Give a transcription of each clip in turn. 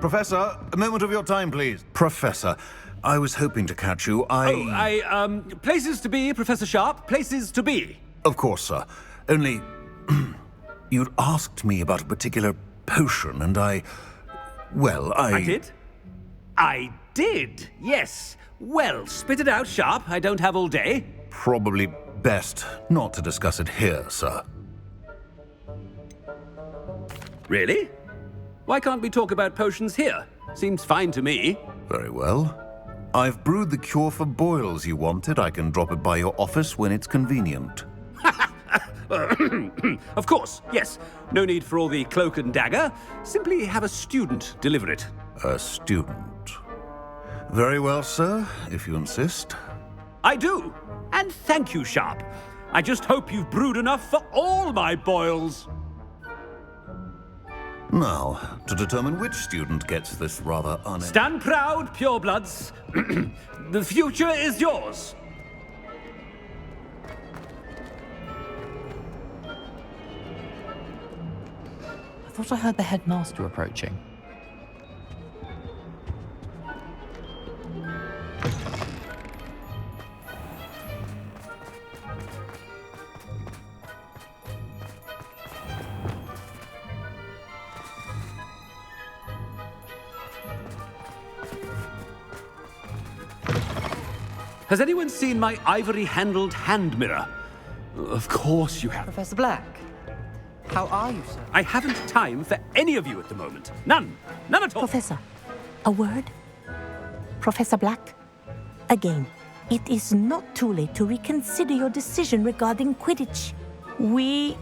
Professor, a moment of your time, please. Professor, I was hoping to catch you. Places to be, Professor Sharp. Places to be. Of course, sir. Only... you'd asked me about a particular potion, and I did? I did, yes. Well, spit it out, Sharp. I don't have all day. Probably best not to discuss it here, sir. Really? Why can't we talk about potions here? Seems fine to me. Very well. I've brewed the cure for boils you wanted. I can drop it by your office when it's convenient. Of course, yes. No need for all the cloak and dagger. Simply have a student deliver it. A student. Very well, sir, if you insist. I do. And thank you, Sharp. I just hope you've brewed enough for all my boils. Now, to determine which student gets this rather Stand proud, purebloods. The future is yours. I thought I heard the headmaster approaching. Has anyone seen my ivory-handled hand mirror? Of course you have. Professor Black, how are you, sir? I haven't time for any of you at the moment. None. None at all. Professor, a word? Professor Black, again, it is not too late to reconsider your decision regarding Quidditch. We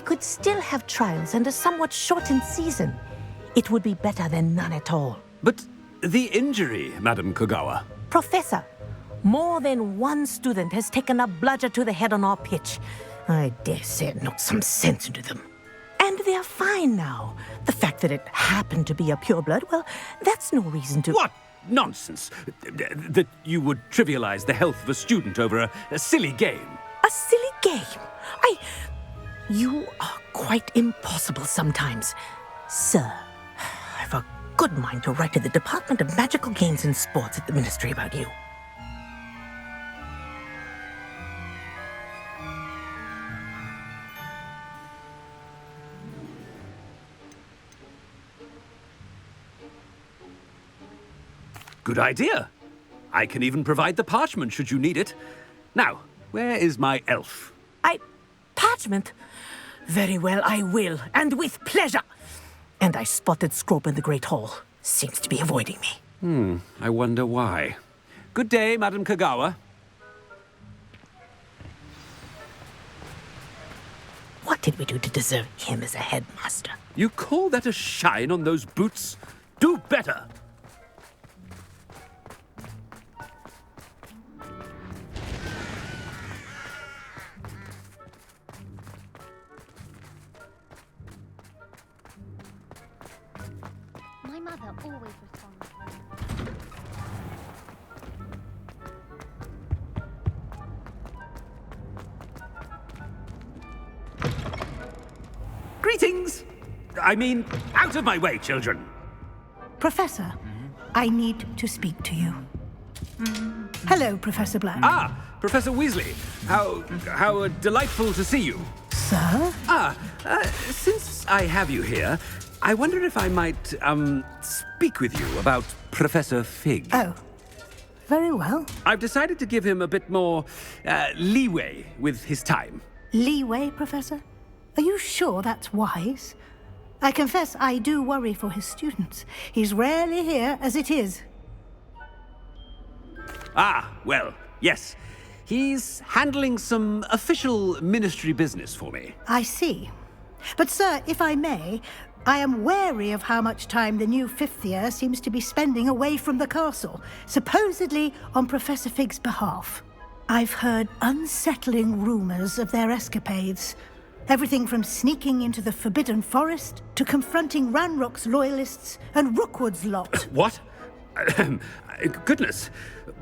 could still have trials and a somewhat shortened season. It would be better than none at all. But the injury, Madam Kogawa. Professor, more than one student has taken a bludger to the head on our pitch. I dare say it knocked some sense into them. And they're fine now. The fact that it happened to be a pureblood, well, that's no reason to... What nonsense! That you would trivialize the health of a student over a silly game. A silly game? You are quite impossible sometimes. Sir, I've a good mind to write to the Department of Magical Games and Sports at the Ministry about you. Good idea. I can even provide the parchment should you need it. Now, where is my elf? Parchment? Very well, I will, and with pleasure. And I spotted Scrope in the Great Hall. Seems to be avoiding me. I wonder why. Good day, Madam Kogawa. What did we do to deserve him as a headmaster? You call that a shine on those boots? Do better! My mother always responds. Greetings! I mean, out of my way, children! Professor, I need to speak to you. Hello, Professor Black. Ah, Professor Weasley. How delightful to see you. Sir? Since I have you here, I wonder if I might, speak with you about Professor Fig. Oh, very well. I've decided to give him a bit more, leeway with his time. Leeway, Professor? Are you sure that's wise? I confess I do worry for his students. He's rarely here as it is. Ah, well, yes. He's handling some official ministry business for me. I see. But, sir, if I may, I am wary of how much time the new fifth year seems to be spending away from the castle, supposedly on Professor Fig's behalf. I've heard unsettling rumors of their escapades. Everything from sneaking into the Forbidden Forest to confronting Ranrock's loyalists and Rookwood's lot. What? Goodness.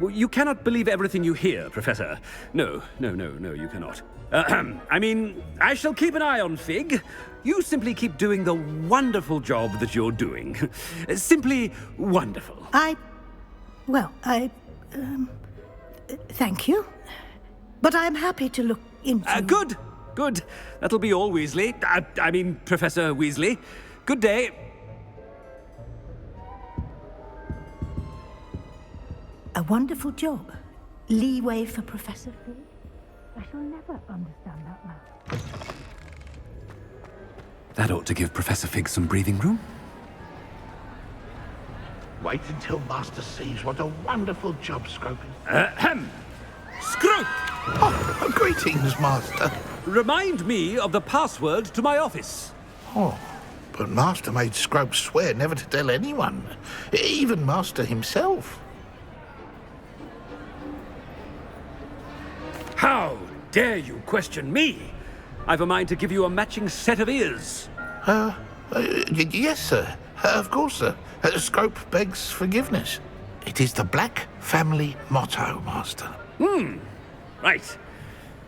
You cannot believe everything you hear, Professor. No, you cannot. I mean, I shall keep an eye on Fig. You simply keep doing the wonderful job that you're doing. Simply wonderful. Thank you. But I'm happy to look into... Good. That'll be all, Weasley. I mean, Professor Weasley. Good day. A wonderful job. Leeway for Professor Fig. I shall never understand that man. That ought to give Professor Fig some breathing room. Wait until Master sees what a wonderful job Scrope is. Scrope! Oh, greetings, Master. Remind me of the password to my office. Oh, but Master made Scrope swear never to tell anyone, even Master himself. How dare you question me? I've a mind to give you a matching set of ears. Yes, sir. Of course, sir. Scrope begs forgiveness. It is the Black family motto, Master. Right.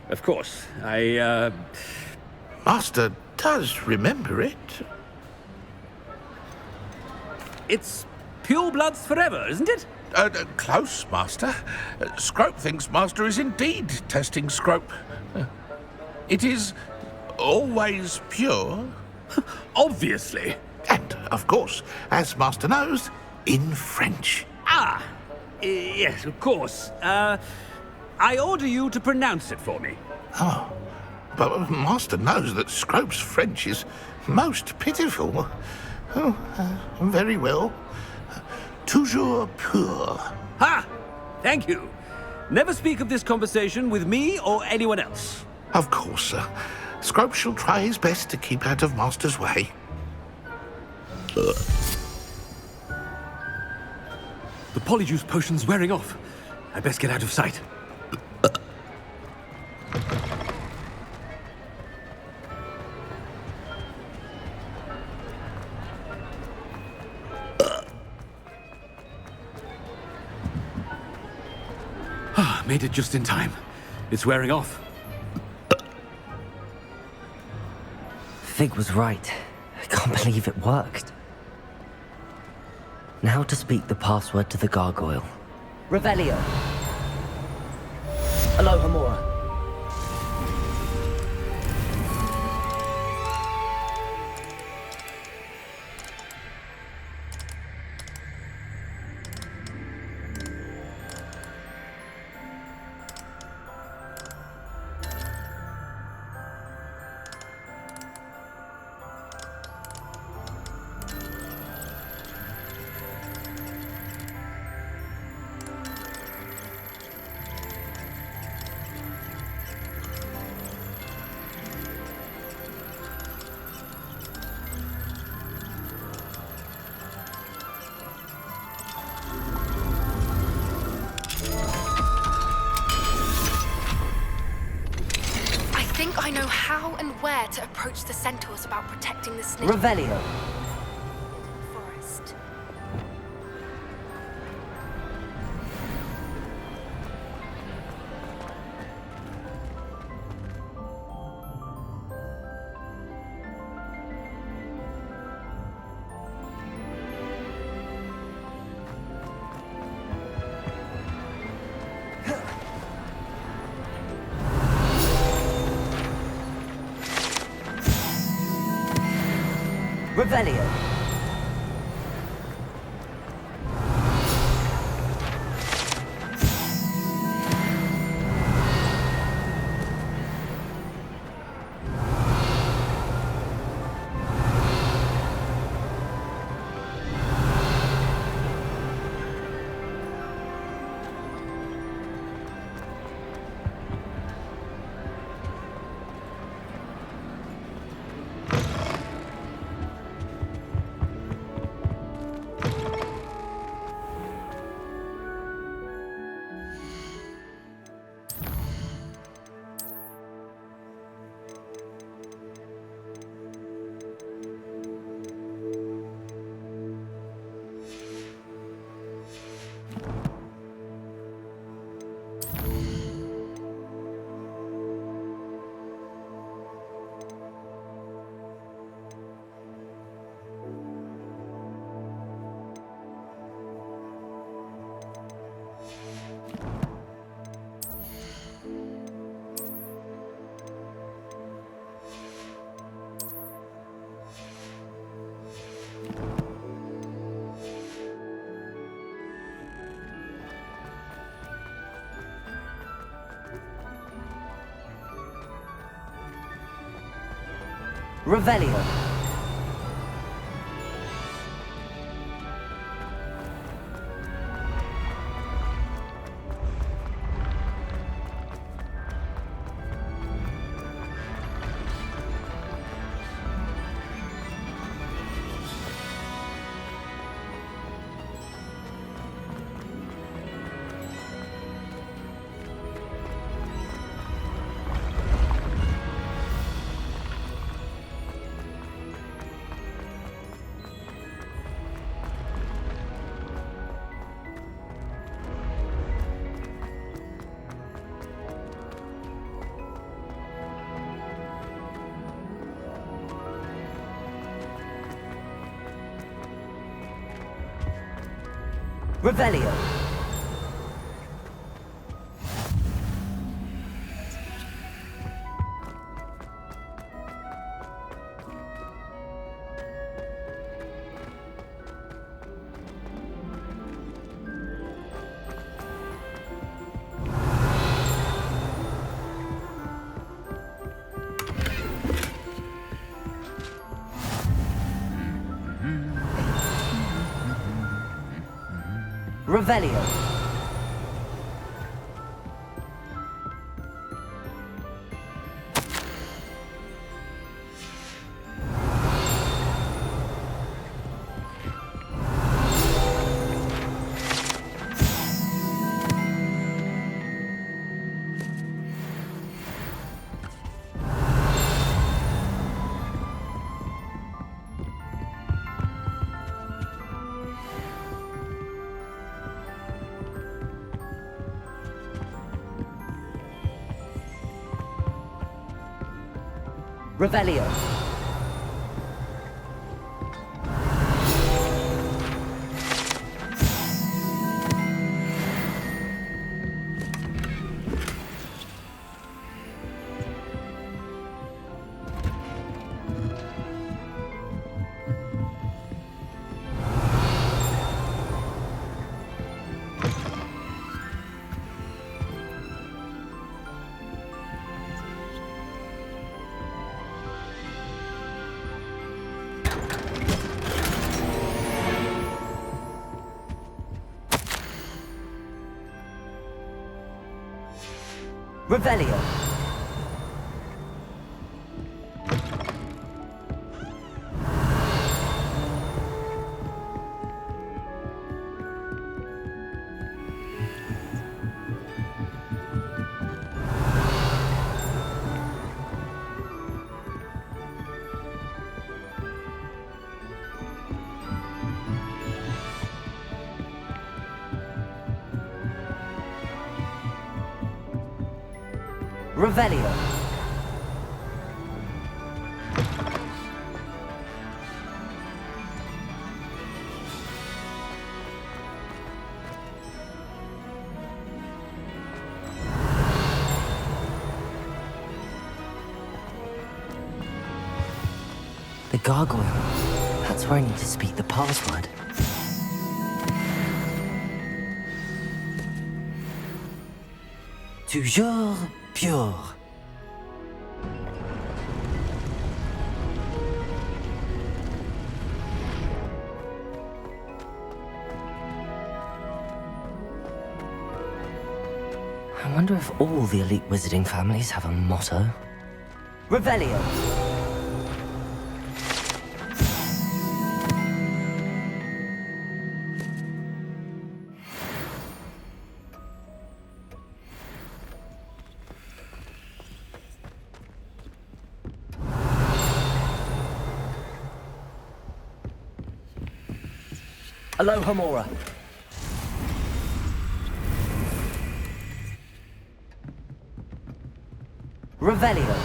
Of course. Master does remember it. It's pure bloods forever, isn't it? Close, Master. Scrope thinks Master is indeed testing Scrope. It is always pure. Obviously. And, of course, as Master knows, in French. Yes, of course. I order you to pronounce it for me. Oh, but Master knows that Scrope's French is most pitiful. Oh, very well. Toujours pur. Ha! Thank you. Never speak of this conversation with me or anyone else. Of course, sir. Scrope shall try his best to keep out of Master's way. The Polyjuice potion's wearing off. I best get out of sight. Made it just in time. It's wearing off. Fig was right. I can't believe it worked. Now to speak the password to the gargoyle. Revelio. Alohomora. I know how and where to approach the centaurs about protecting the snake. Revelio. Forest. Revelio. Revelio. Revelio. Revelio. Revelio. Revelio. Revelio. The gargoyle. That's where I need to speak the password. Toujours pure. I wonder if all the elite wizarding families have a motto. Revelio. Aloha Mora. Revelio.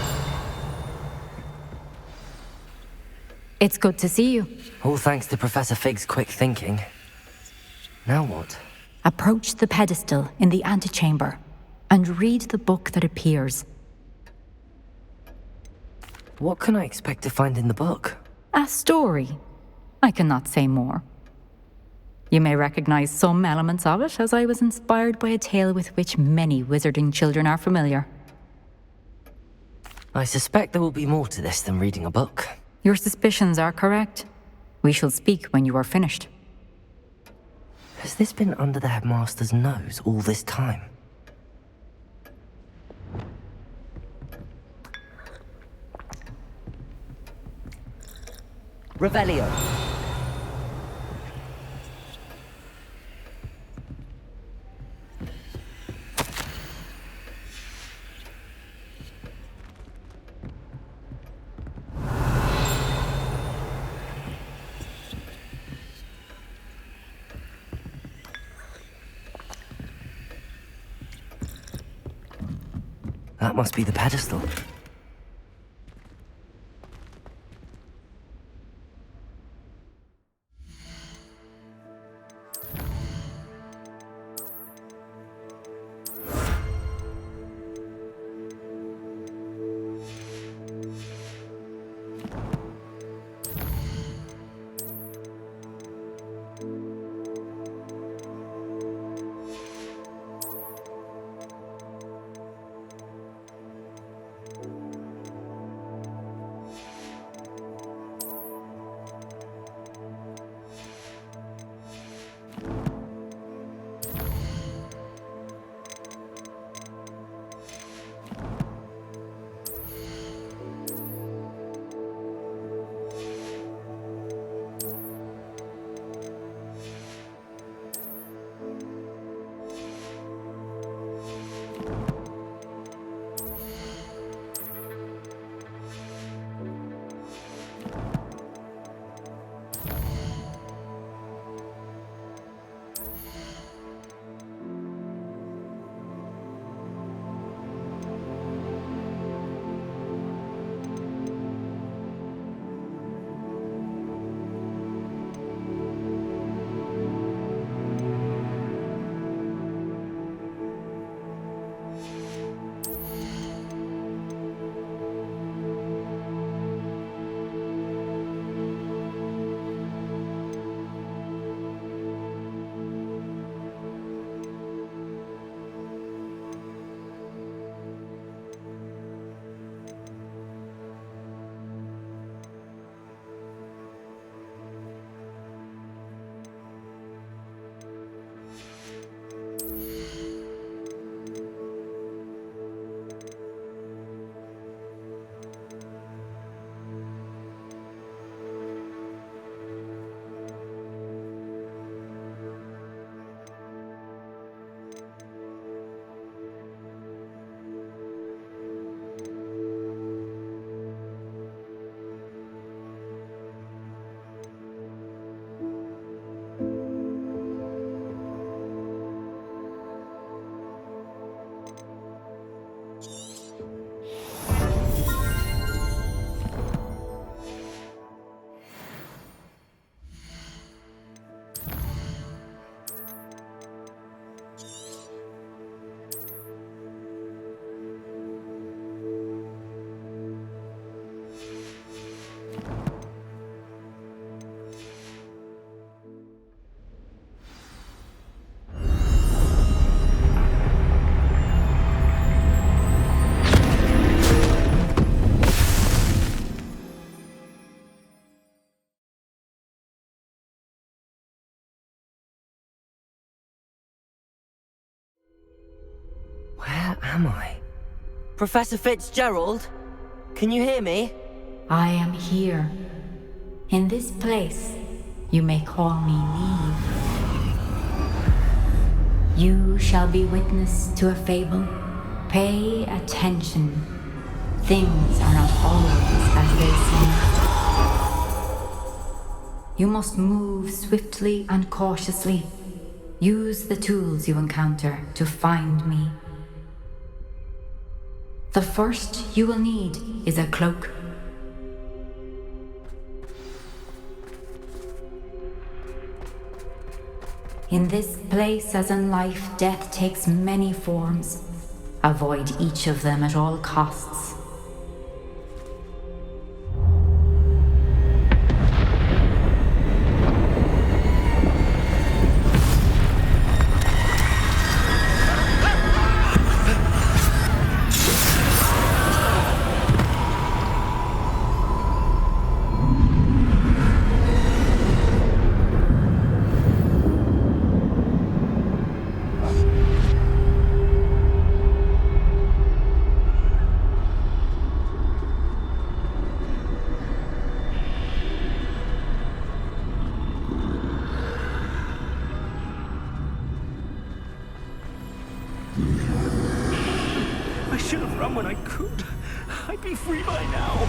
It's good to see you. All thanks to Professor Fig's quick thinking. Now what? Approach the pedestal in the antechamber and read the book that appears. What can I expect to find in the book? A story. I cannot say more. You may recognize some elements of it, as I was inspired by a tale with which many wizarding children are familiar. I suspect there will be more to this than reading a book. Your suspicions are correct. We shall speak when you are finished. Has this been under the headmaster's nose all this time? Revelio. That must be the pedestal. Where am I? Professor Fitzgerald? Can you hear me? I am here. In this place, you may call me Niamh. You shall be witness to a fable. Pay attention. Things are not always as they seem. You must move swiftly and cautiously. Use the tools you encounter to find me. The first you will need is a cloak. In this place, as in life, death takes many forms. Avoid each of them at all costs. I should have run when I could. I'd be free by now.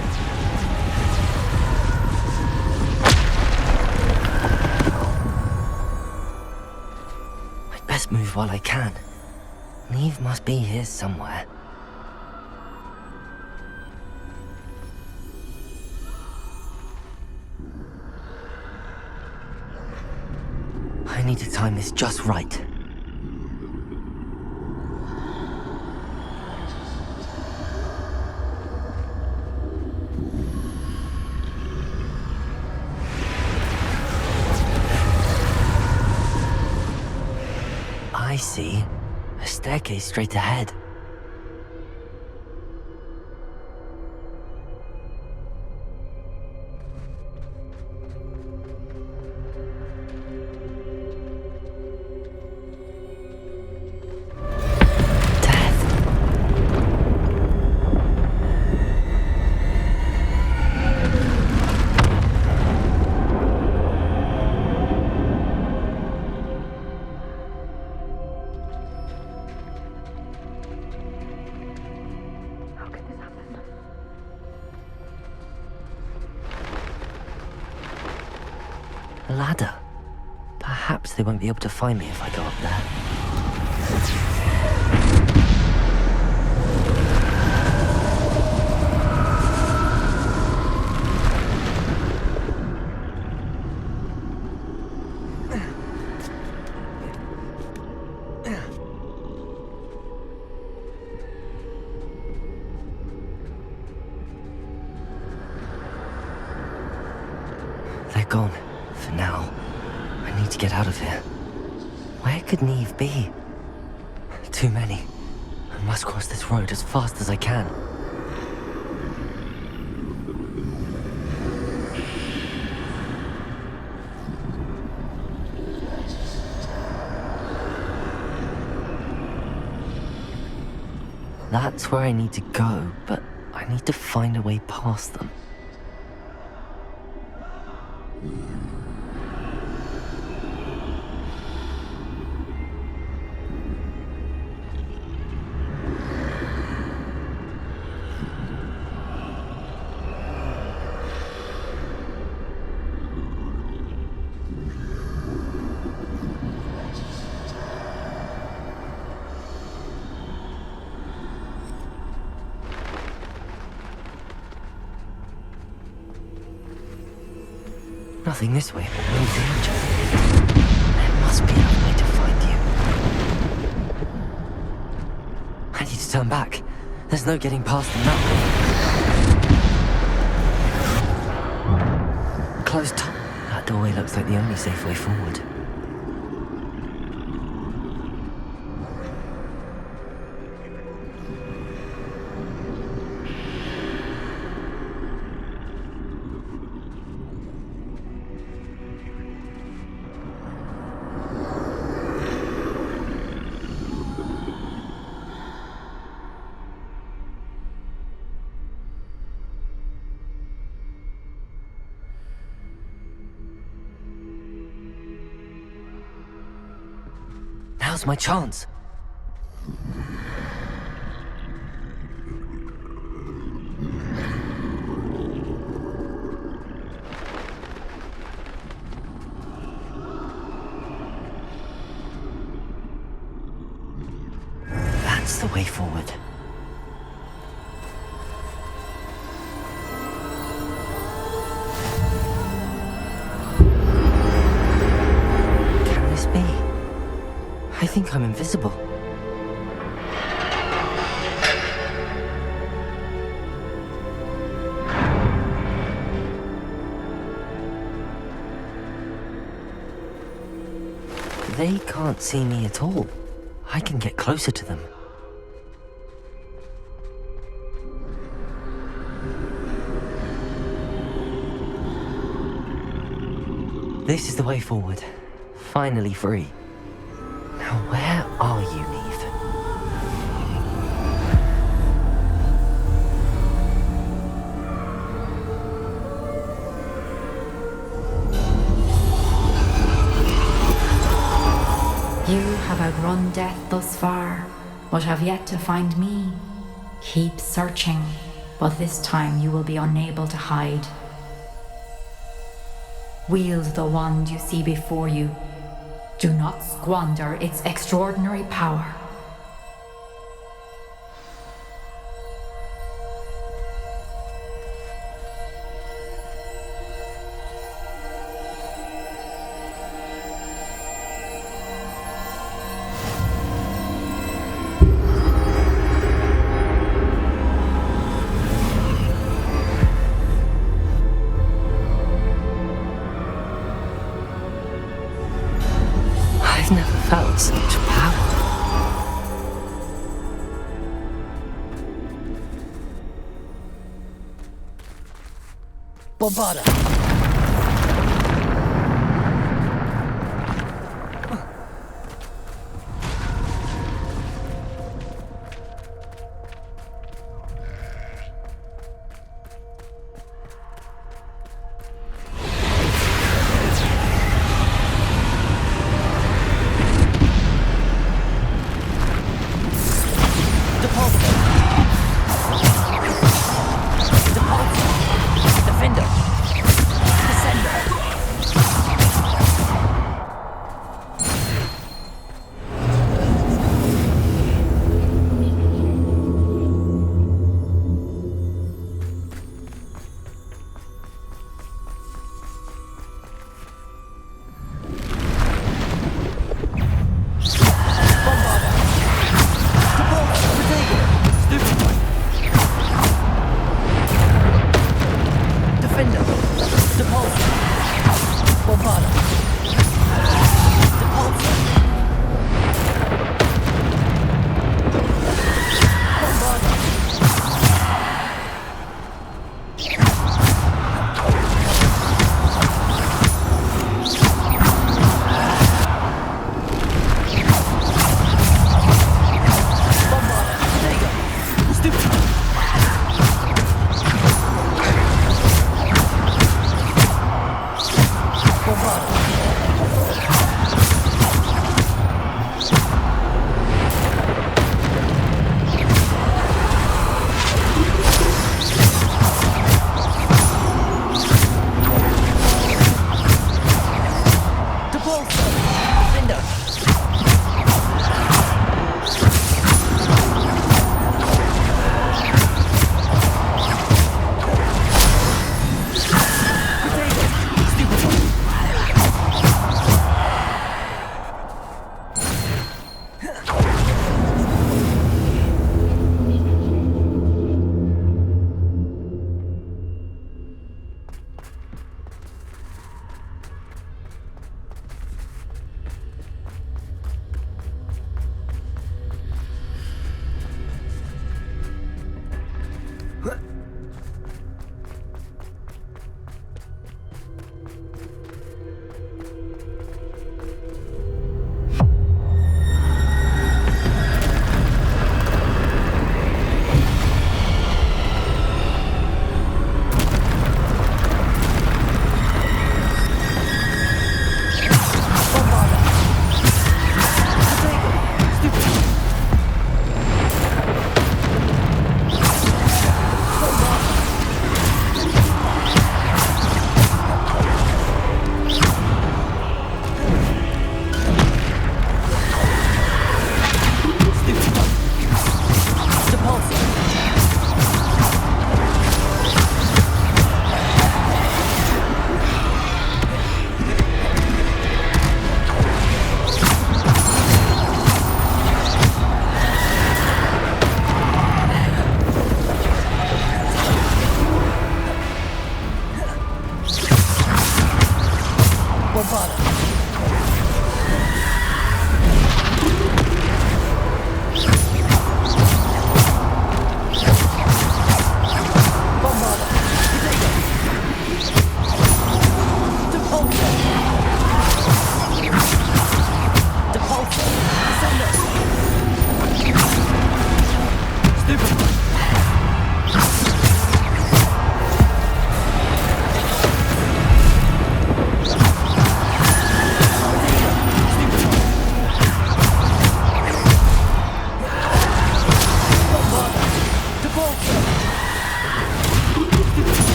I'd best move while I can. Niamh must be here somewhere. I need to time this just right. I see. A staircase straight ahead. A ladder. Perhaps they won't be able to find me if I go up there. They're gone. For now. I need to get out of here. Where could Niamh be? Too many. I must cross this road as fast as I can. That's where I need to go, but I need to find a way past them. Nothing this way, but no danger. There must be another way to find you. I need to turn back. There's no getting past them that way. Closed top. That doorway looks like the only safe way forward. Now's my chance. That's the way forward. Can this be? I think I'm invisible. They can't see me at all. I can get closer to them. This is the way forward. Finally free. Now where are you, Niamh? You have outrun death thus far. but have yet to find me. Keep searching, but this time you will be unable to hide. Wield the wand you see before you. Do not squander its extraordinary power. I've never felt such power. Bombada! Defender!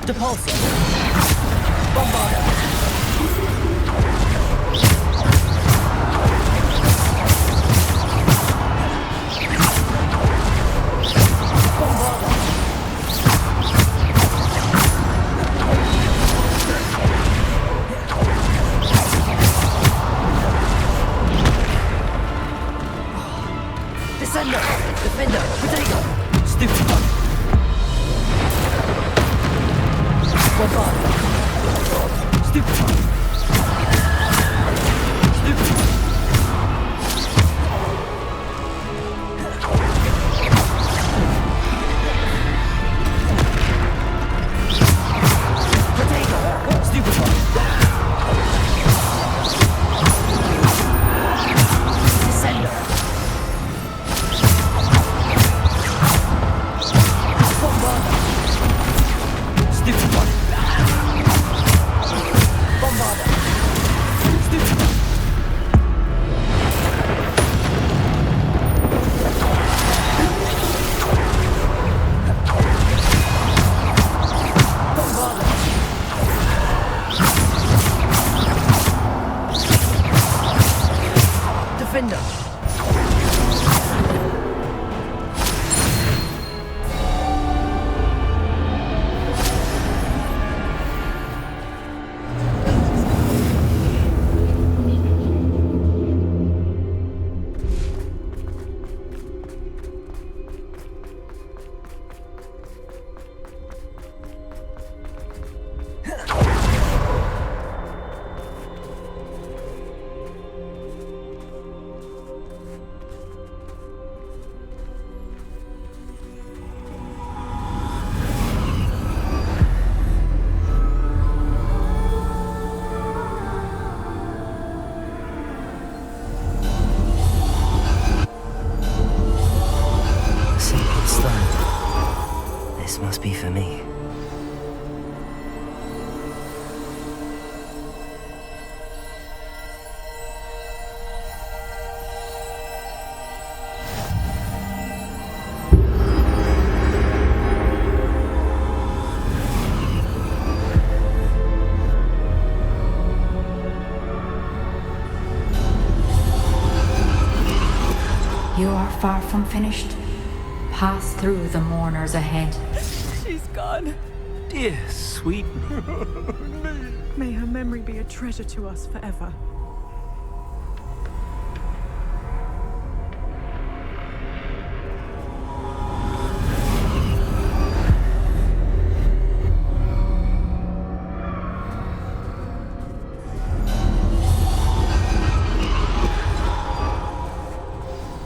Depulsor. Bombarda. Descender! Defender! Potato! Stupid one! Bombard! Stupid one! Stupid one! Potato! Stupid one! Descender! Stupid one. Bombarda. Stupid one. Bombarda. Defender. This must be for me. You are far from finished. Pass through the mourners ahead. She's gone. Dear sweet. May her memory be a treasure to us forever.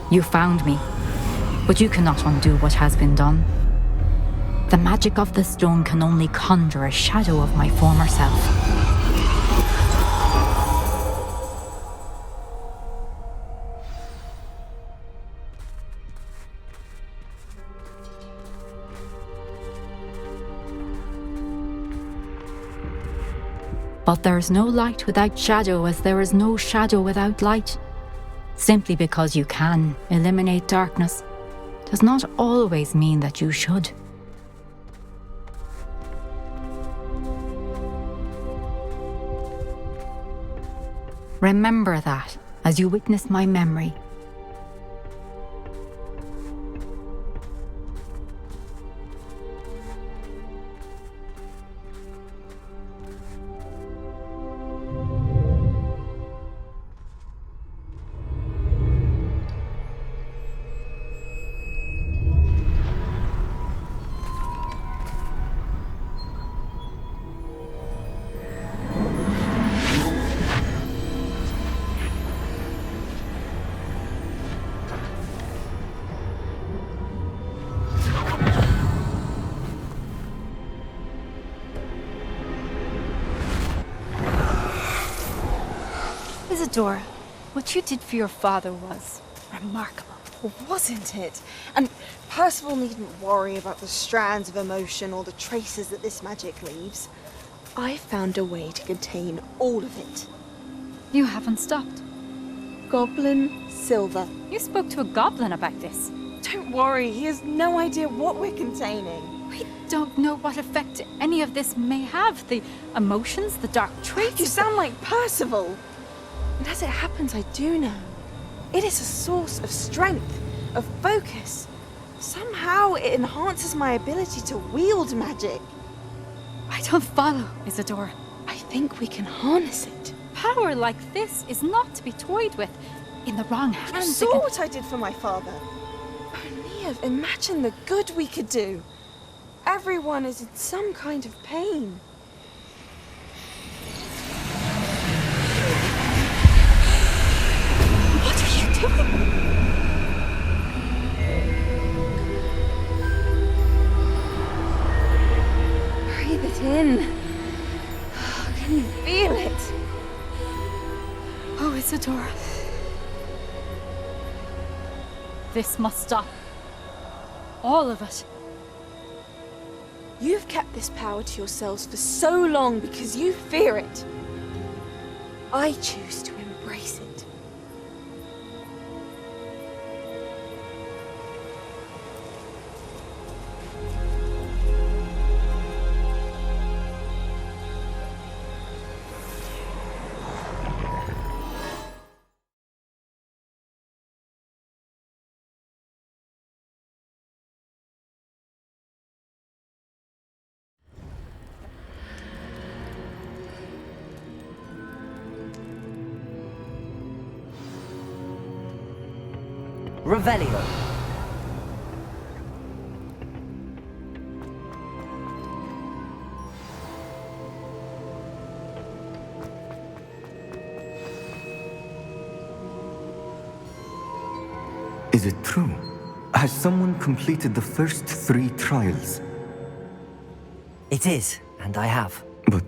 You found me, but you cannot undo what has been done. The magic of the stone can only conjure a shadow of my former self. But there is no light without shadow, as there is no shadow without light. Simply because you can eliminate darkness does not always mean that you should. Remember that as you witness my memory. Isadora, what you did for your father was remarkable. Wasn't it? And Percival needn't worry about the strands of emotion or the traces that this magic leaves. I found a way to contain all of it. You haven't stopped. Goblin Silver. You spoke to a goblin about this. Don't worry, he has no idea what we're containing. We don't know what effect any of this may have. The emotions, the dark traits. You sound like Percival. And as it happens, I do know. It is a source of strength, of focus. Somehow it enhances my ability to wield magic. I don't follow, Isadora. I think we can harness it. Power like this is not to be toyed with. In the wrong You hands, saw what I did for my father. Oh, Niamh, imagine the good we could do. Everyone is in some kind of pain. What are you doing? Breathe it in. Can you feel it? Oh, Isadora. This must stop. All of it. You've kept this power to yourselves for so long because you fear it. I choose to embrace it. Revelio. Is it true? Has someone completed the first 3 trials? It is, and I have. But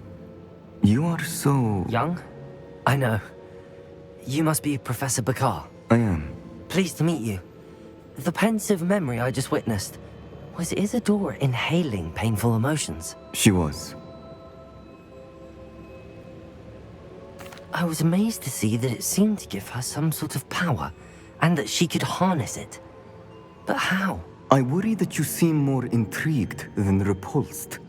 you are so... Young? I know. You must be Professor Bakar. I am. Pleased to meet you. The pensive memory I just witnessed. Was Isadora inhaling painful emotions? She was. I was amazed to see that it seemed to give her some sort of power, and that she could harness it. But how? I worry that you seem more intrigued than repulsed.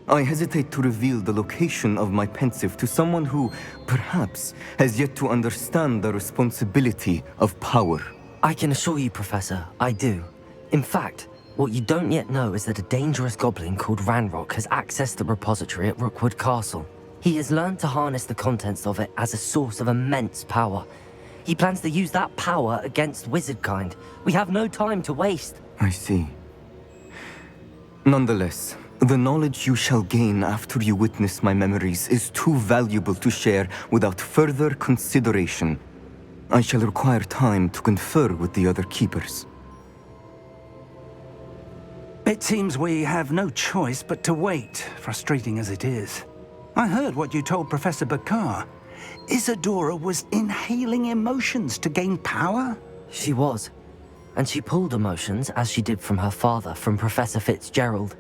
I hesitate to reveal the location of my pensive to someone who, perhaps, has yet to understand the responsibility of power. I can assure you, Professor, I do. In fact, what you don't yet know is that a dangerous goblin called Ranrock has accessed the repository at Rookwood Castle. He has learned to harness the contents of it as a source of immense power. He plans to use that power against wizardkind. We have no time to waste. I see. Nonetheless, the knowledge you shall gain after you witness my memories is too valuable to share without further consideration. I shall require time to confer with the other keepers. It seems we have no choice but to wait, frustrating as it is. I heard what you told Professor Bakar. Isadora was inhaling emotions to gain power? She was. And she pulled emotions, as she did from her father, from Professor Fitzgerald,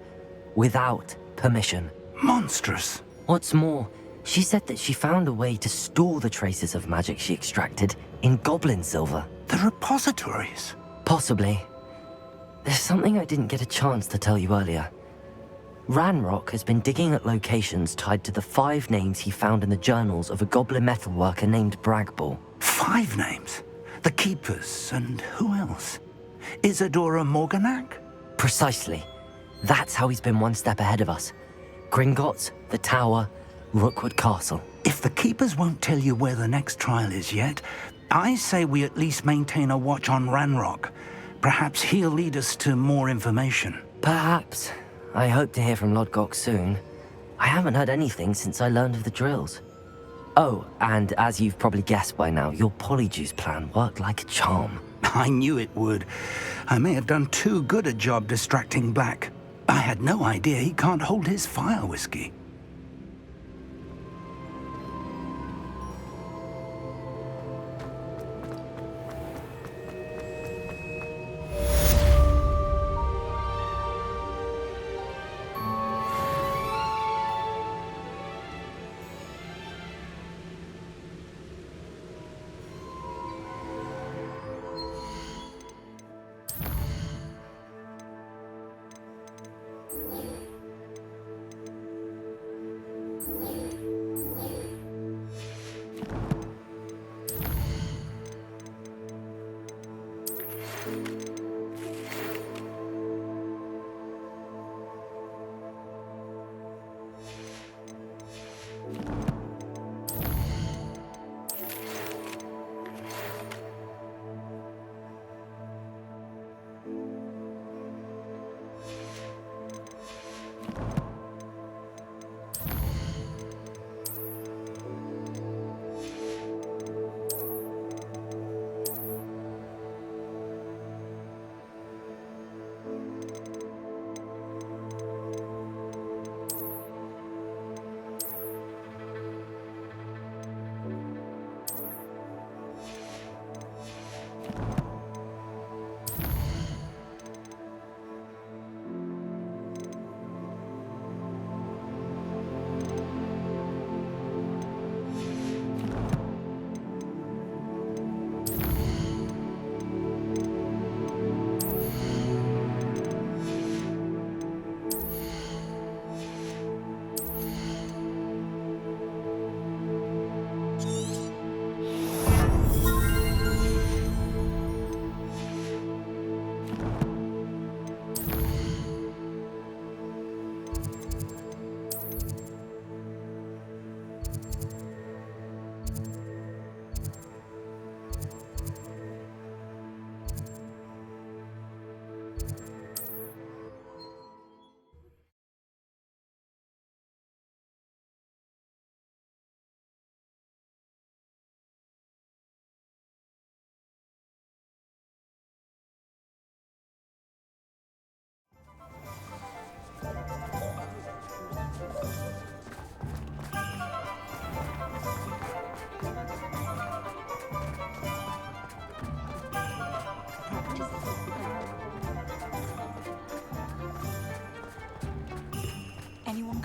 without permission. Monstrous. What's more, she said that she found a way to store the traces of magic she extracted in goblin silver. The repositories? Possibly. There's something I didn't get a chance to tell you earlier. Ranrock has been digging at locations tied to the 5 names he found in the journals of a goblin metalworker named Bragball. 5 names? The Keepers, and who else? Isadora Morganac? Precisely. That's how he's been one step ahead of us. Gringotts, the Tower, Rookwood Castle. If the Keepers won't tell you where the next trial is yet, I say we at least maintain a watch on Ranrock. Perhaps he'll lead us to more information. Perhaps. I hope to hear from Lodgok soon. I haven't heard anything since I learned of the drills. Oh, and as you've probably guessed by now, your Polyjuice plan worked like a charm. I knew it would. I may have done too good a job distracting Black. I had no idea he can't hold his fire whiskey.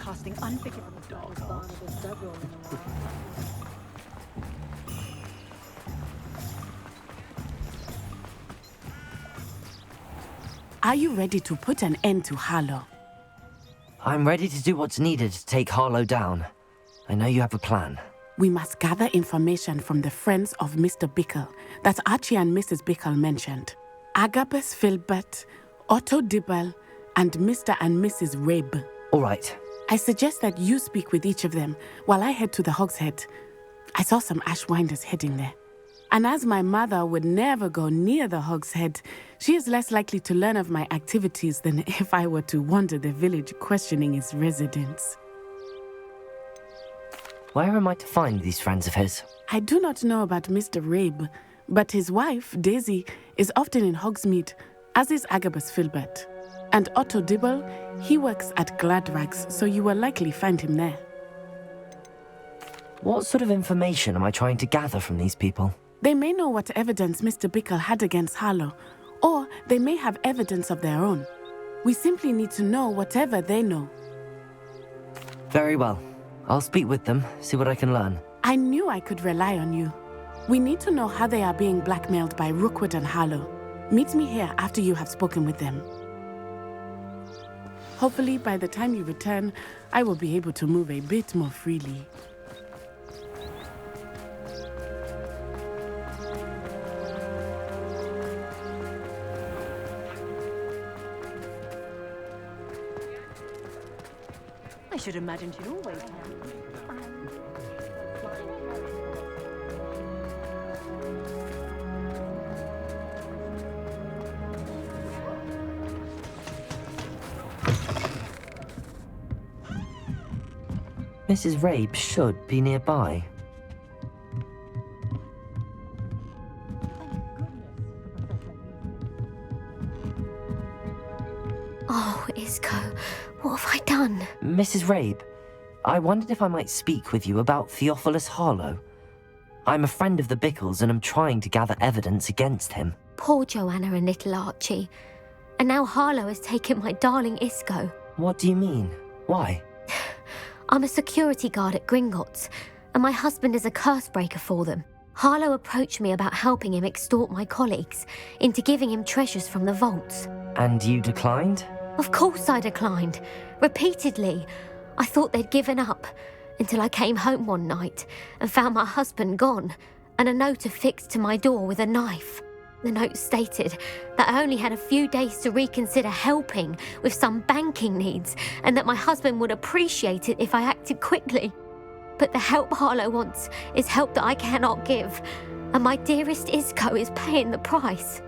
casting unforgivable dark arts. Are you ready to put an end to Harlow? I'm ready to do what's needed to take Harlow down. I know you have a plan. We must gather information from the friends of Mr. Bickle that Archie and Mrs. Bickle mentioned. Agabus Filbert, Otto Dibble, and Mr. and Mrs. Rabe. All right. I suggest that you speak with each of them while I head to the Hogshead. I saw some Ashwinders heading there. And as my mother would never go near the Hogshead, she is less likely to learn of my activities than if I were to wander the village questioning its residents. Where am I to find these friends of his? I do not know about Mr. Rabe, but his wife, Daisy, is often in Hogsmeade, as is Agabus Filbert. And Otto Dibble, he works at Gladrags, so you will likely find him there. What sort of information am I trying to gather from these people? They may know what evidence Mr. Bickle had against Harlow, or they may have evidence of their own. We simply need to know whatever they know. Very well. I'll speak with them, see what I can learn. I knew I could rely on you. We need to know how they are being blackmailed by Rookwood and Harlow. Meet me here after you have spoken with them. Hopefully, by the time you return, I will be able to move a bit more freely. I should imagine she'd always have. Mrs. Rabe should be nearby. Oh, Isco, what have I done? Mrs. Rabe, I wondered if I might speak with you about Theophilus Harlow. I'm a friend of the Bickles and am trying to gather evidence against him. Poor Joanna and little Archie. And now Harlow has taken my darling Isco. What do you mean? Why? I'm a security guard at Gringotts, and my husband is a curse breaker for them. Harlow approached me about helping him extort my colleagues into giving him treasures from the vaults. And you declined? Of course I declined. Repeatedly. I thought they'd given up, until I came home one night and found my husband gone, and a note affixed to my door with a knife. The note stated that I only had a few days to reconsider helping with some banking needs, and that my husband would appreciate it if I acted quickly. But the help Harlow wants is help that I cannot give, and my dearest Isco is paying the price.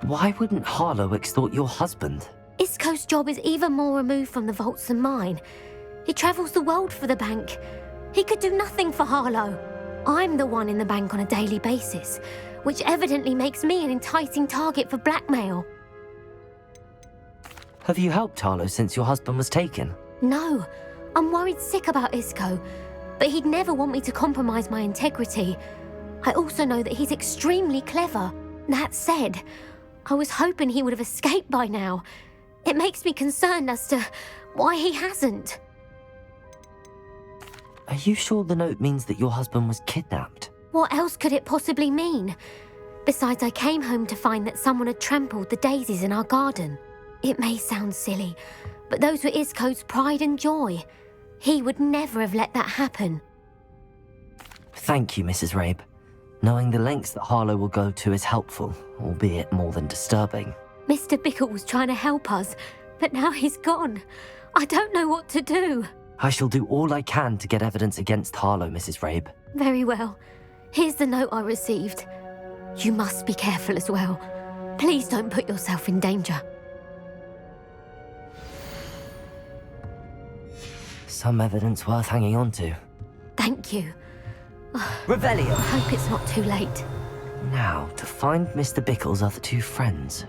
Why wouldn't Harlow extort your husband? Isco's job is even more removed from the vaults than mine. He travels the world for the bank. He could do nothing for Harlow. I'm the one in the bank on a daily basis, which evidently makes me an enticing target for blackmail. Have you helped Harlow since your husband was taken? No, I'm worried sick about Isco, but he'd never want me to compromise my integrity. I also know that he's extremely clever. That said, I was hoping he would have escaped by now. It makes me concerned as to why he hasn't. Are you sure the note means that your husband was kidnapped? What else could it possibly mean? Besides, I came home to find that someone had trampled the daisies in our garden. It may sound silly, but those were Isco's pride and joy. He would never have let that happen. Thank you, Mrs. Rabe. Knowing the lengths that Harlow will go to is helpful, albeit more than disturbing. Mr. Bickle was trying to help us, but now he's gone. I don't know what to do. I shall do all I can to get evidence against Harlow, Mrs. Rabe. Very well. Here's the note I received. You must be careful as well. Please don't put yourself in danger. Some evidence worth hanging on to. Thank you. Revelio! I hope it's not too late. Now, to find Mr. Bickle's other two friends.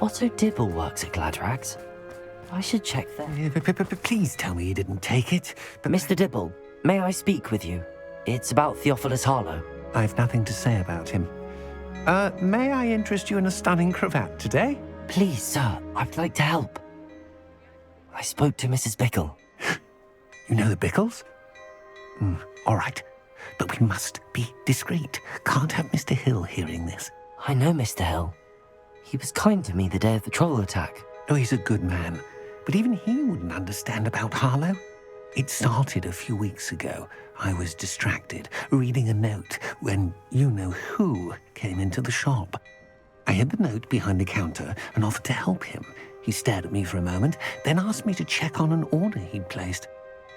Otto Dibble works at Gladrags. I should check that. Please tell me you didn't take it. Mr. Dibble, may I speak with you? It's about Theophilus Harlow. I've nothing to say about him. May I interest you in a stunning cravat today? Please, sir, I'd like to help. I spoke to Mrs. Bickle. You know the Bickles? All right, but we must be discreet. Can't have Mr. Hill hearing this. I know Mr. Hill. He was kind to me the day of the troll attack. Oh, he's a good man, but even he wouldn't understand about Harlow. It started a few weeks ago. I was distracted, reading a note, when you-know-who came into the shop. I hid the note behind the counter and offered to help him. He stared at me for a moment, then asked me to check on an order he'd placed.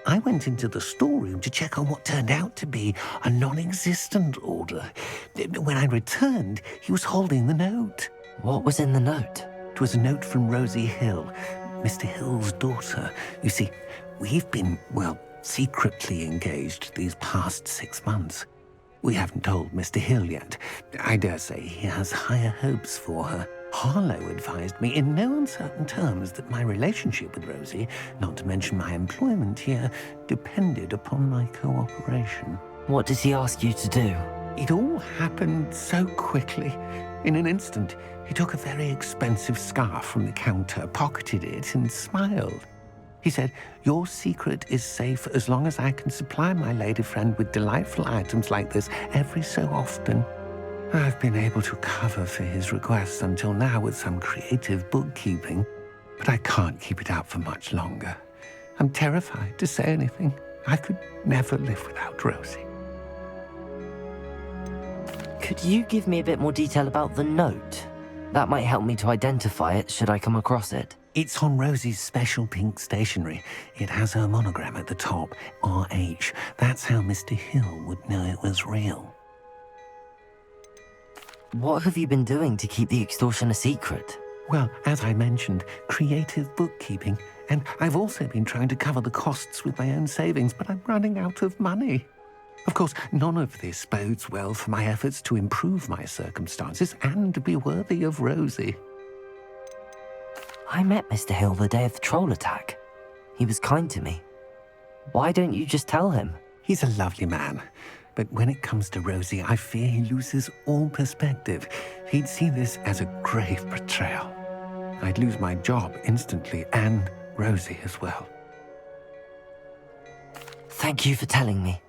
I went into the storeroom to check on what turned out to be a non-existent order. When I returned, he was holding the note. What was in the note? It was a note from Rosie Hill, Mr. Hill's daughter. You see, we've been, secretly engaged these past 6 months. We haven't told Mr. Hill yet. I dare say he has higher hopes for her. Harlow advised me in no uncertain terms that my relationship with Rosie, not to mention my employment here, depended upon my cooperation. What does he ask you to do? It all happened so quickly. In an instant, he took a very expensive scarf from the counter, pocketed it, and smiled. He said, "Your secret is safe as long as I can supply my lady friend with delightful items like this every so often." I've been able to cover for his requests until now with some creative bookkeeping, but I can't keep it up for much longer. I'm terrified to say anything. I could never live without Rosie. Could you give me a bit more detail about the note? That might help me to identify it should I come across it. It's on Rosie's special pink stationery. It has her monogram at the top, RH. That's how Mr. Hill would know it was real. What have you been doing to keep the extortion a secret? Well, as I mentioned, creative bookkeeping. And I've also been trying to cover the costs with my own savings, but I'm running out of money. Of course, none of this bodes well for my efforts to improve my circumstances and be worthy of Rosie. I met Mr. Hill the day of the troll attack. He was kind to me. Why don't you just tell him? He's a lovely man. But when it comes to Rosie, I fear he loses all perspective. He'd see this as a grave betrayal. I'd lose my job instantly, and Rosie as well. Thank you for telling me.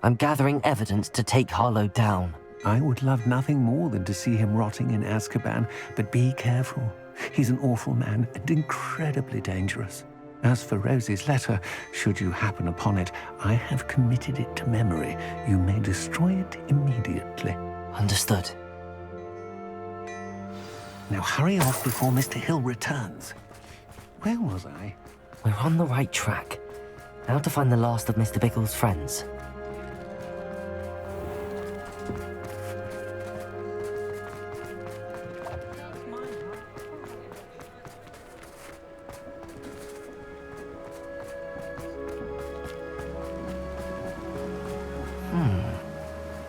I'm gathering evidence to take Harlow down. I would love nothing more than to see him rotting in Azkaban, but be careful. He's an awful man and incredibly dangerous. As for Rosie's letter, should you happen upon it, I have committed it to memory. You may destroy it immediately. Understood. Now hurry off before Mr. Hill returns. Where was I? We're on the right track. Now to find the last of Mr. Bickle's friends.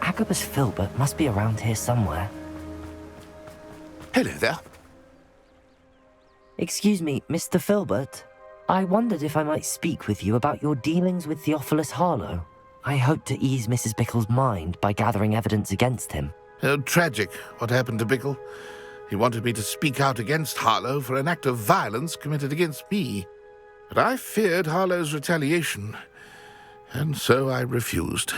Agabus Filbert must be around here somewhere. Hello there. Excuse me, Mr. Filbert. I wondered if I might speak with you about your dealings with Theophilus Harlow. I hope to ease Mrs. Bickle's mind by gathering evidence against him. Tragic what happened to Bickle. He wanted me to speak out against Harlow for an act of violence committed against me. But I feared Harlow's retaliation, and so I refused.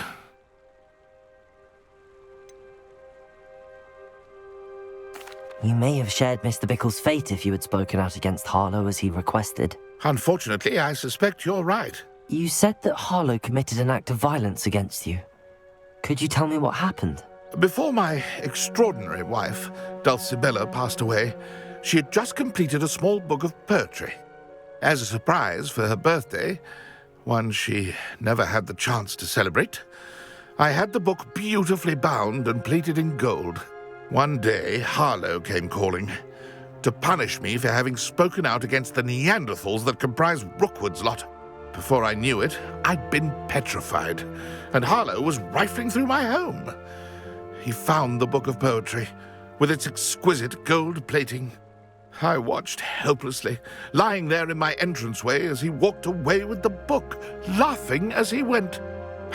You may have shared Mr. Bickle's fate if you had spoken out against Harlow as he requested. Unfortunately, I suspect you're right. You said that Harlow committed an act of violence against you. Could you tell me what happened? Before my extraordinary wife, Dulcibella, passed away, she had just completed a small book of poetry. As a surprise for her birthday, one she never had the chance to celebrate, I had the book beautifully bound and plated in gold. One day, Harlow came calling to punish me for having spoken out against the Neanderthals that comprise Rookwood's lot. Before I knew it, I'd been petrified, and Harlow was rifling through my home. He found the book of poetry, with its exquisite gold plating, I watched helplessly, lying there in my entranceway as he walked away with the book, laughing as he went.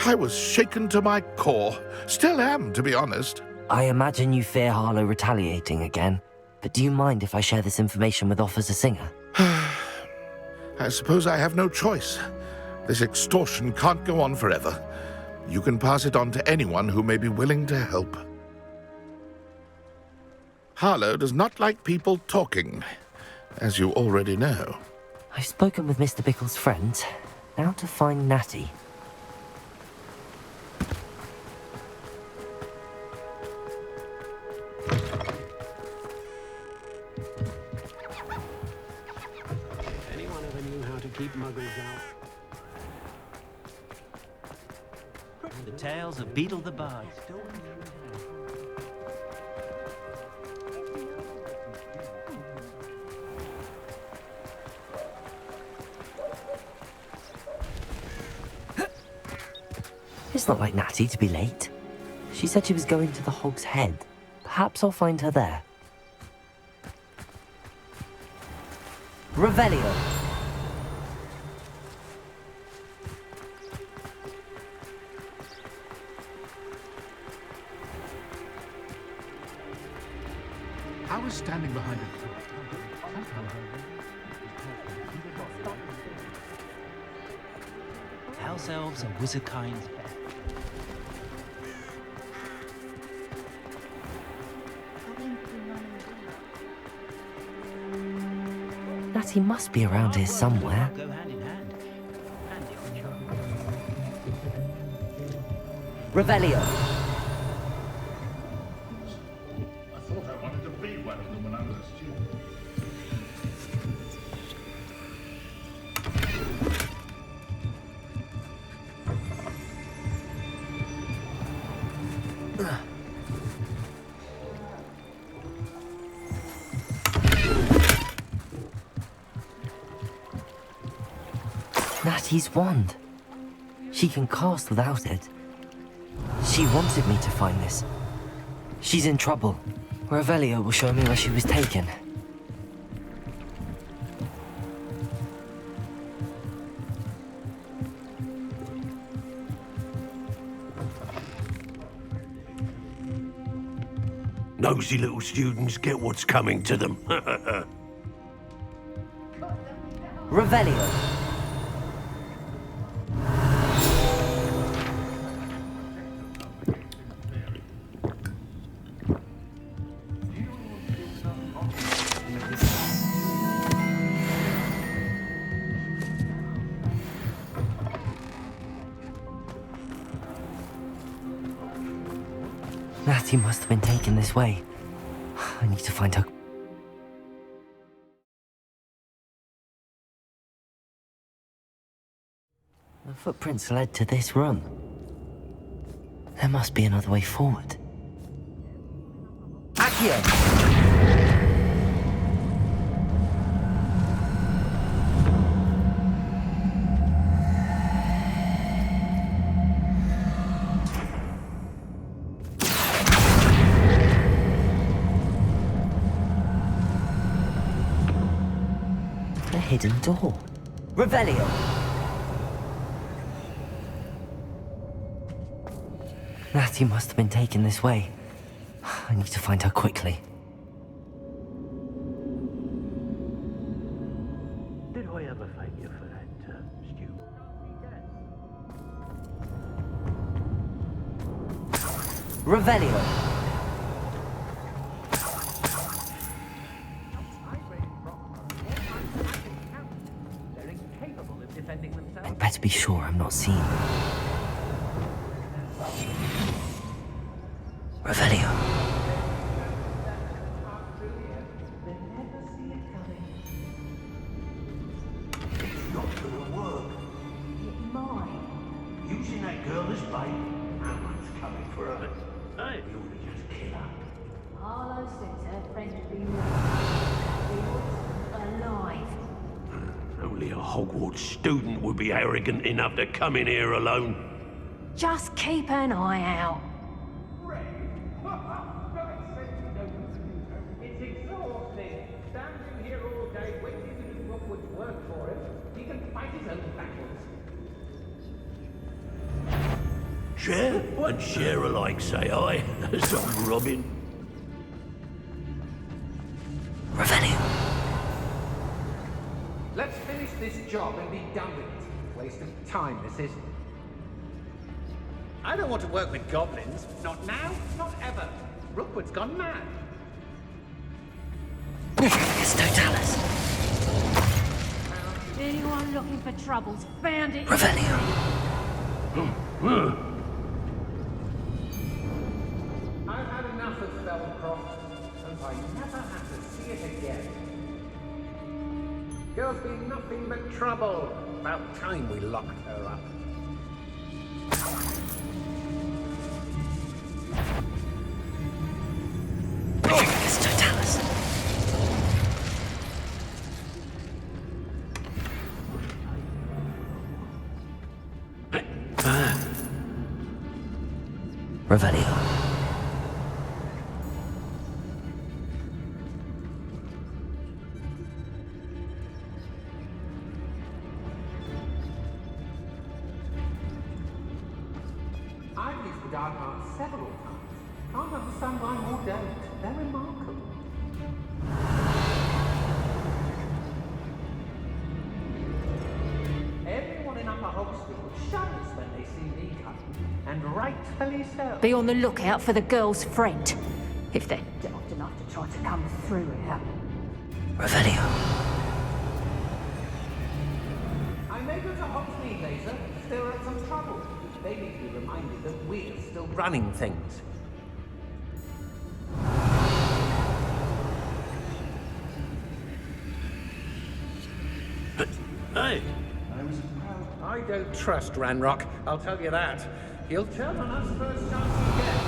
I was shaken to my core. Still am, to be honest. I imagine you fear Harlow retaliating again, but do you mind if I share this information with Officer Singer? I suppose I have no choice. This extortion can't go on forever. You can pass it on to anyone who may be willing to help. Harlow does not like people talking, as you already know. I've spoken with Mr. Bickle's friends. Now to find Natty. Anyone ever knew how to keep muggles out? The tales of Beetle the Bard. It's not like Natty to be late. She said she was going to the Hog's Head. Perhaps I'll find her there. Revelio. I was standing behind a House elves and wizard kind. Natty must be around here somewhere. Go hand in hand. Revelio. I thought I wanted to be one of them when I was a student. Natty's wand. She can cast without it. She wanted me to find this. She's in trouble. Revelio will show me where she was taken. Nosy little students get what's coming to them. Revelio. Natty must have been taken this way. I need to find her. The footprints led to this room. There must be another way forward. Accio! Hidden door. Revelio. Natty must have been taken this way. I need to find her quickly. Did I ever thank you for that, Stu? Revelio. I'd better be sure I'm not seen. Revelio. It's not gonna work. It might. Using that girl as bait. No one's coming for her. Hey, you ought to just kill her. Harlow says her friend would be alive. Only a Hogwarts student would be arrogant enough to come in here alone. Just keep an eye out. It's exhausting, standing fight his own battles. Share and share alike, say I, as I'm Robin. Let's finish this job and be done with it. Waste of time, this is. I don't want to work with goblins. Not now, not ever. Rookwood's gone mad. Anyone looking for troubles found it. I've had enough of Felcroft, and I never have to see it again. Girl's been nothing but trouble. About time we locked her up. Revelio. I've used the dark arts several times. Can't understand why more don't. They're remarkable. Everyone in Upper Hogsfield shudders when they see me coming, and rightfully so. Be on the lookout for the girl's friend. If they're daft enough to try to come through here. Revelio. I may go to Hogsmeade later, still at some trouble. They need to be reminded that we're still running things. Hey! I don't trust Ranrock, I'll tell you that. He'll turn on us first chance he gets.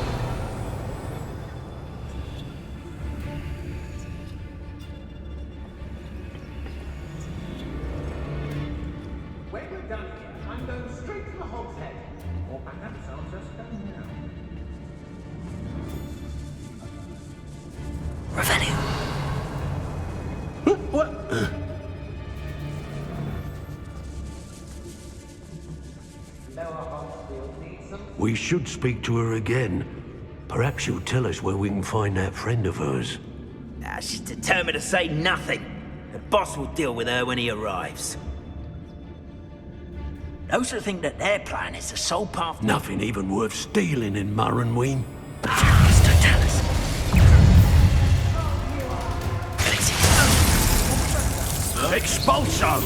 When we're done here, I'm going straight to the Hog's Head. Or perhaps I'll just go now. Revelio. What? We should speak to her again. Perhaps she'll tell us where we can find that friend of hers. She's determined to say nothing. The boss will deal with her when he arrives. Those who think that their plan is the sole path... Nothing even worth stealing in Murrenween. Expulso!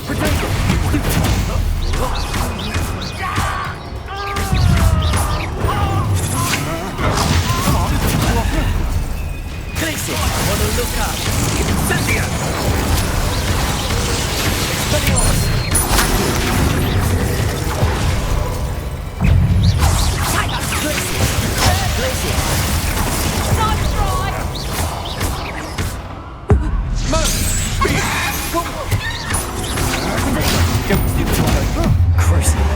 Glitzy, wanna look up? Incendio! Expelliarmus! Glitzy! Glitzy! Nice try! Cruising.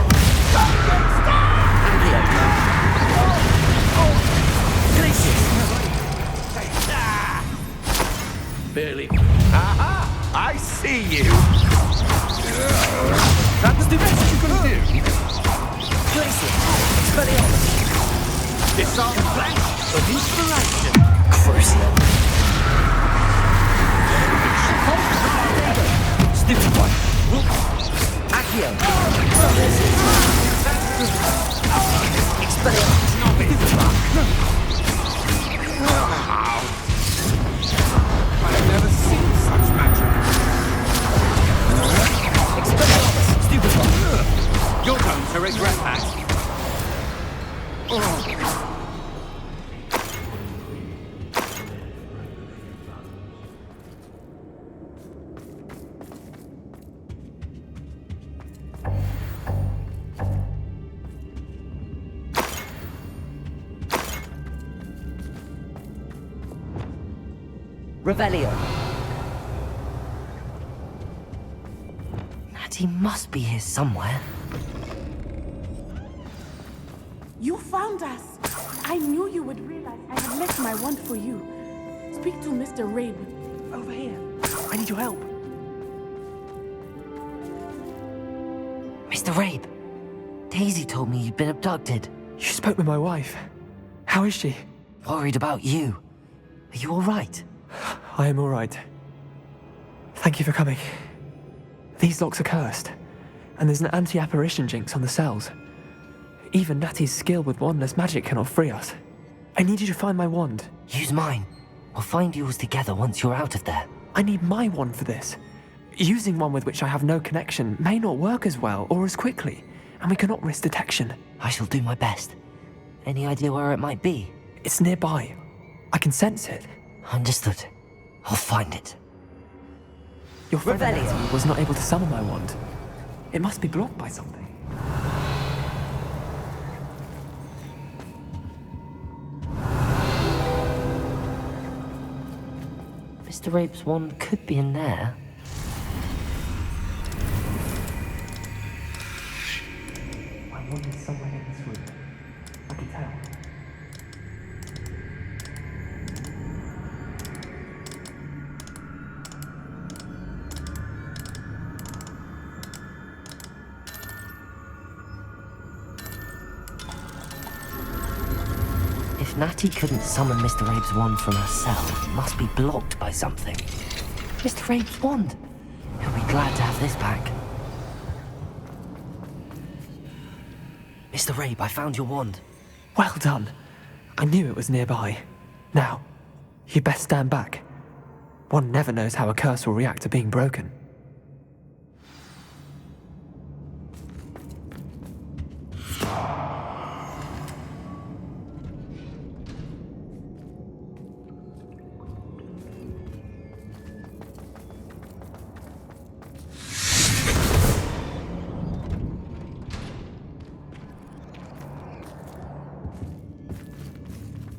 Barely. Aha! I see you! That's the best you can do! It's our flash of inspiration! Cruising. Stupid one! Accio. I've never seen such magic. Stupid one. You're going to regret that. Revelio. Natty must be here somewhere. You found us! I knew you would realize I had left my wand for you. Speak to Mr. Rabe. Over here. I need your help. Mr. Rabe, Daisy told me you'd been abducted. You spoke with my wife. How is she? Worried about you. Are you all right? I am all right. Thank you for coming. These locks are cursed, and there's an anti-apparition jinx on the cells. Even Natty's skill with wandless magic cannot free us. I need you to find my wand. Use mine. We'll find yours together once you're out of there. I need my wand for this. Using one with which I have no connection may not work as well or as quickly, and we cannot risk detection. I shall do my best. Any idea where it might be? It's nearby. I can sense it. Understood. I'll find it. Your friend Natty was not able to summon my wand. It must be blocked by something. Mr. Rabe's wand could be in there. My wand is somewhere in this room. I can tell. If Natty couldn't summon Mr. Rabe's wand from her cell, it must be blocked by something. Mr. Rabe's wand! He'll be glad to have this back. Mr. Rabe, I found your wand. Well done. I knew it was nearby. Now, you best stand back. One never knows how a curse will react to being broken.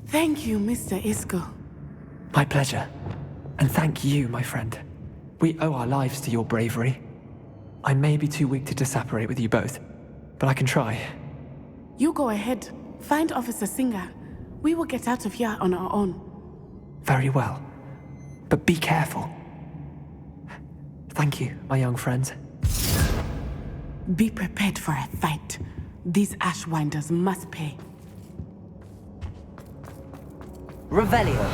Thank you, Mr. Isco. My pleasure. And thank you, my friend. We owe our lives to your bravery. I may be too weak to disapparate with you both, but I can try. You go ahead. Find Officer Singer. We will get out of here on our own. Very well. But be careful. Thank you, my young friends. Be prepared for a fight. These Ashwinders must pay. Revelio.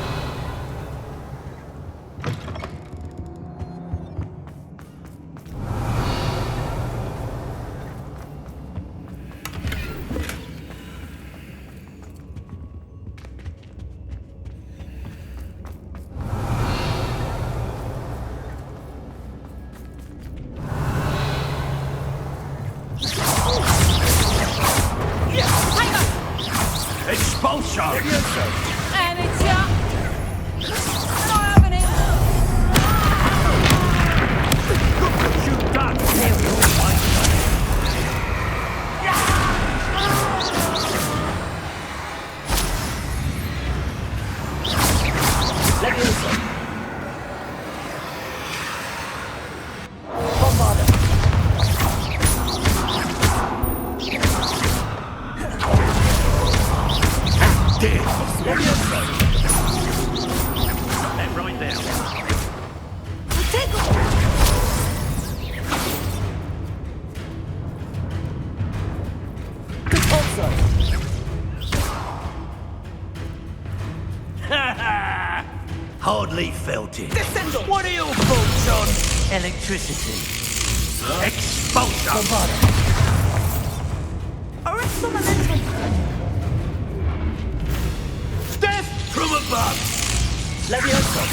Expulsion! And it's ya! Not having it! Look what you've done! Leviosa! Bombarda! Dead! Leviosa! Stop right there! Hardly felt it. What are your thoughts on electricity? Expulsion! Arresto momentum! Death from above! Leviosa!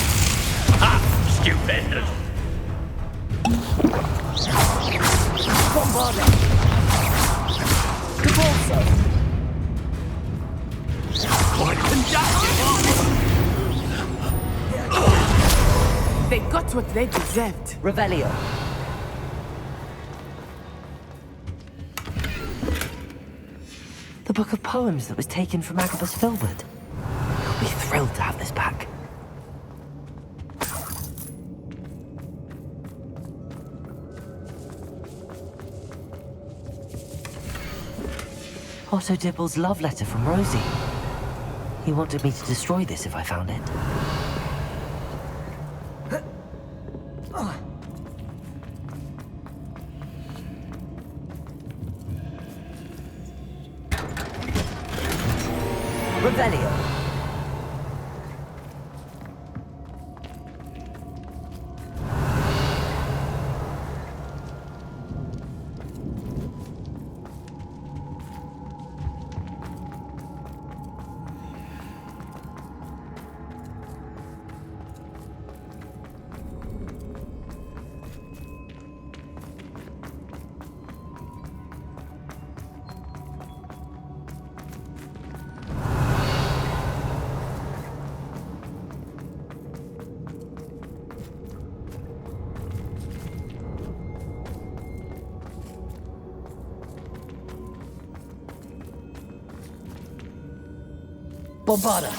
Ha! Stupendous! Bombarda! Cabalso! Quite conductive! They got what they deserved. Revelio. The book of poems that was taken from Agabus Filbert. He'll be thrilled to have this back. Otto Dibble's love letter from Rosie. He wanted me to destroy this if I found it. Revelio. Bombarda.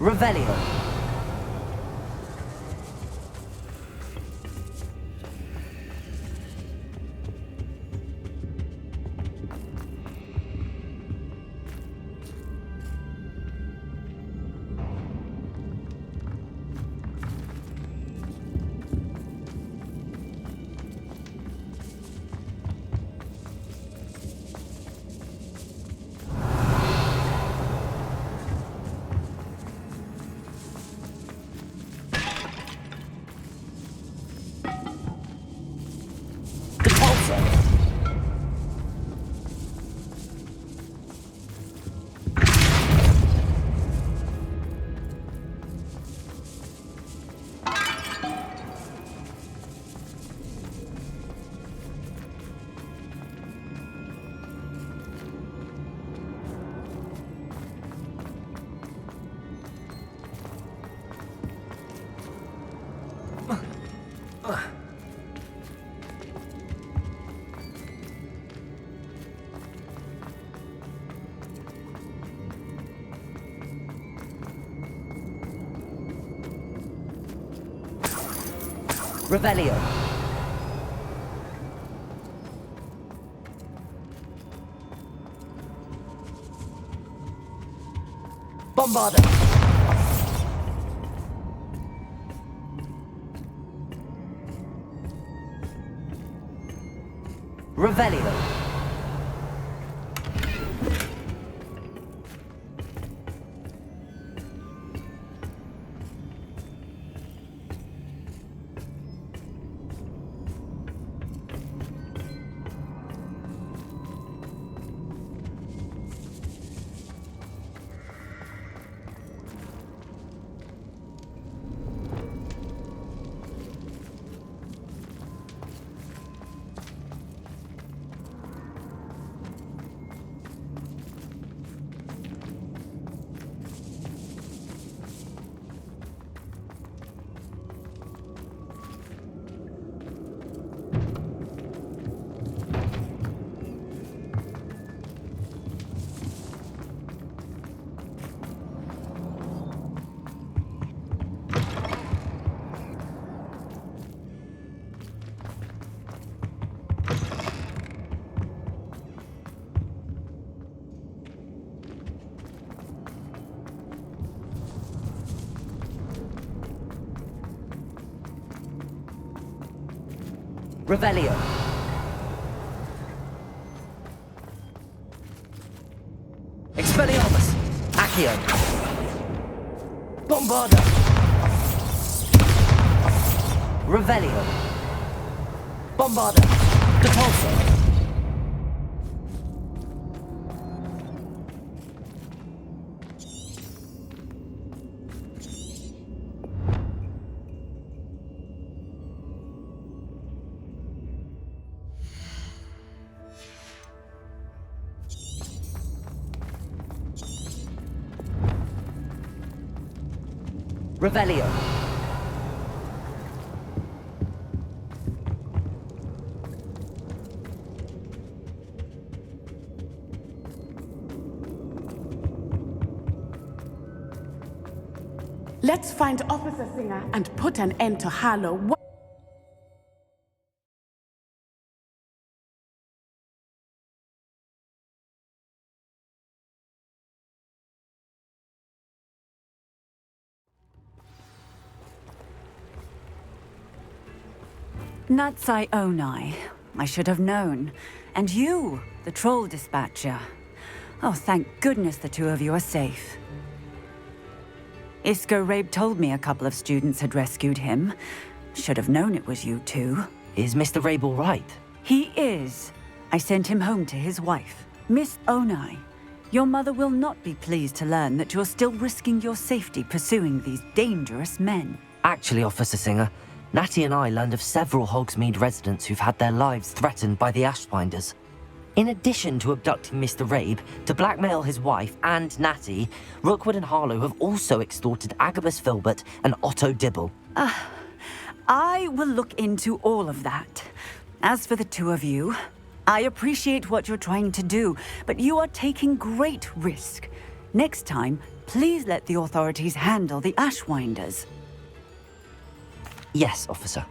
Revelio. Revelio. Bombarda. Revelio. Revelio. Expelliarmus. Accio. Bombarda. Revelio. Bombarda. Depulso. Revelio. Let's find Officer Singer and put an end to Harlow. Natsai Onai. I should have known. And you, the troll dispatcher. Oh, thank goodness the two of you are safe. Isco Rabe told me a couple of students had rescued him. Should have known it was you two. Is Mr. Rabe all right? He is. I sent him home to his wife. Miss Onai, your mother will not be pleased to learn that you're still risking your safety pursuing these dangerous men. Actually, Officer Singer, Natty and I learned of several Hogsmeade residents who've had their lives threatened by the Ashwinders. In addition to abducting Mr. Rabe, to blackmail his wife and Natty, Rookwood and Harlow have also extorted Agabus Filbert and Otto Dibble. I will look into all of that. As for the two of you, I appreciate what you're trying to do, but you are taking great risk. Next time, please let the authorities handle the Ashwinders. Yes, officer.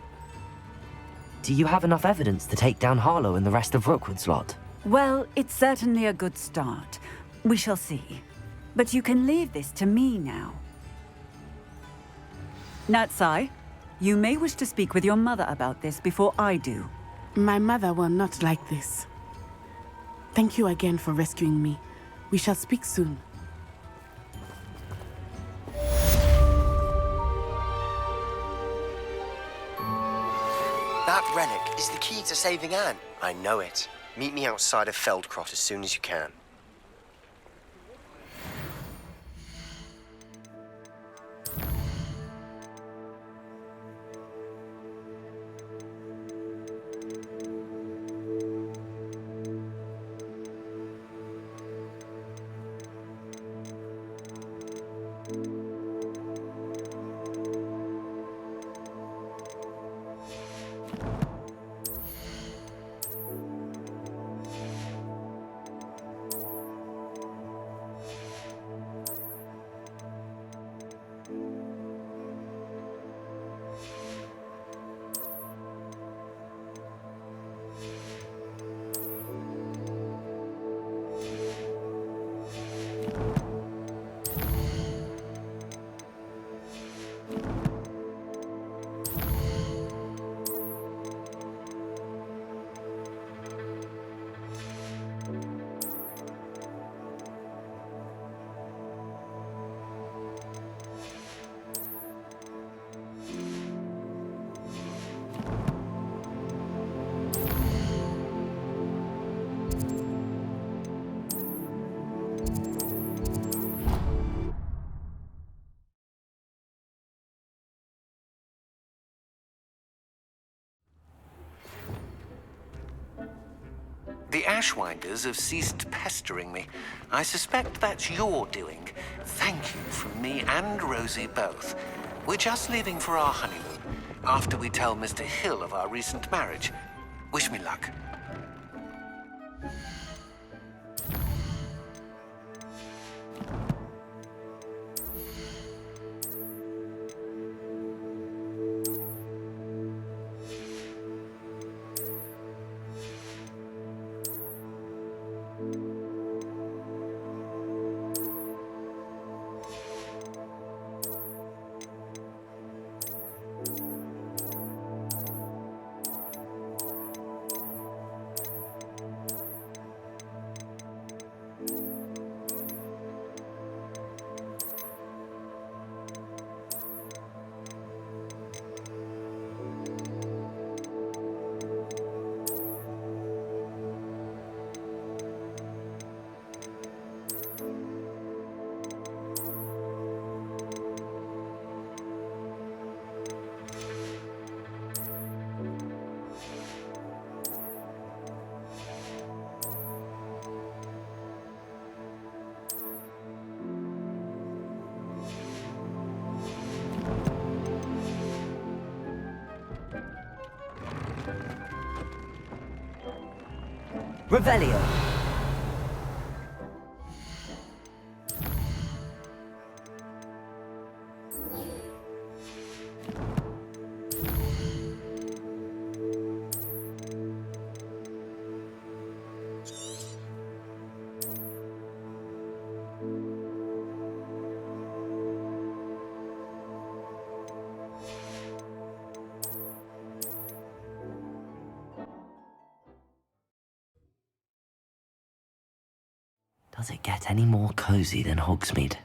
Do you have enough evidence to take down Harlow and the rest of Rookwood's lot? Well, it's certainly a good start. We shall see. But you can leave this to me now. Natsai, you may wish to speak with your mother about this before I do. My mother will not like this. Thank you again for rescuing me. We shall speak soon. That relic is the key to saving Anne. I know it. Meet me outside of Feldcroft as soon as you can. The Ashwinders have ceased pestering me. I suspect that's your doing. Thank you from me and Rosie both. We're just leaving for our honeymoon, after we tell Mr. Hill of our recent marriage. Wish me luck. Revelio. Does it get any more cozy than Hogsmeade?